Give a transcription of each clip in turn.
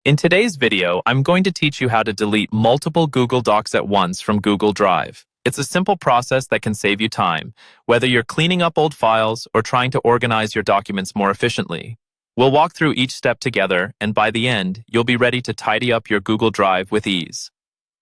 In today's video, I'm going to teach you how to delete multiple Google Docs at once from Google Drive. It's a simple process that can save you time, whether you're cleaning up old files or trying to organize your documents more efficiently. We'll walk through each step together, and by the end, you'll be ready to tidy up your Google Drive with ease.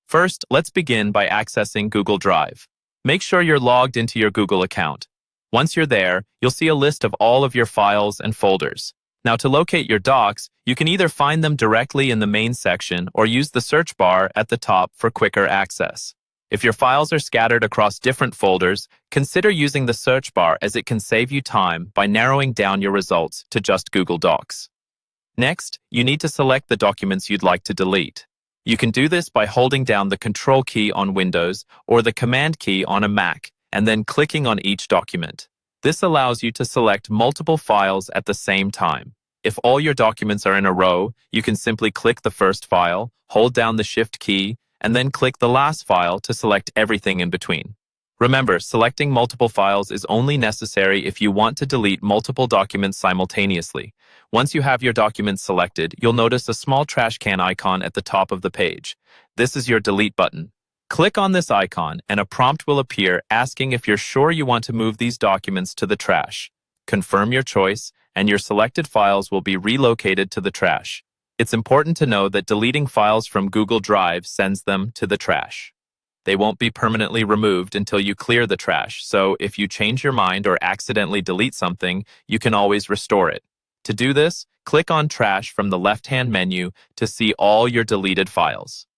First, let's begin by accessing Google Drive. Make sure you're logged into your Google account. Once you're there, you'll see a list of all of your files and folders. Now, to locate your docs, you can either find them directly in the main section or use the search bar at the top for quicker access. If your files are scattered across different folders, consider using the search bar as it can save you time by narrowing down your results to just Google Docs. Next, you need to select the documents you'd like to delete. You can do this by holding down the Control key on Windows or the Command key on a Mac, and then clicking on each document. This allows you to select multiple files at the same time. If all your documents are in a row, you can simply click the first file, hold down the Shift key, and then click the last file to select everything in between. Remember, selecting multiple files is only necessary if you want to delete multiple documents simultaneously. Once you have your documents selected, you'll notice a small trash can icon at the top of the page. This is your delete button. Click on this icon and a prompt will appear asking if you're sure you want to move these documents to the trash. Confirm your choice, and your selected files will be relocated to the trash. It's important to know that deleting files from Google Drive sends them to the trash. They won't be permanently removed until you clear the trash, so if you change your mind or accidentally delete something, you can always restore it. To do this, click on Trash from the left-hand menu to see all your deleted files.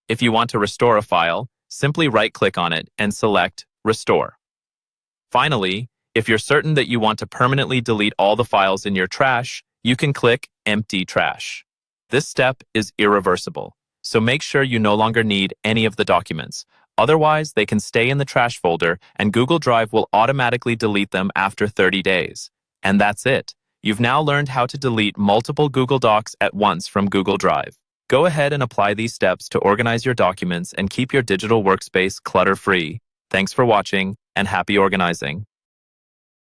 If you want to restore a file, simply right-click on it and select Restore. Finally, if you're certain that you want to permanently delete all the files in your trash, you can click Empty Trash. This step is irreversible, so make sure you no longer need any of the documents. Otherwise, they can stay in the trash folder and Google Drive will automatically delete them after 30 days. And that's it. You've now learned how to delete multiple Google Docs at once from Google Drive. Go ahead and apply these steps to organize your documents and keep your digital workspace clutter-free. Thanks for watching, and happy organizing.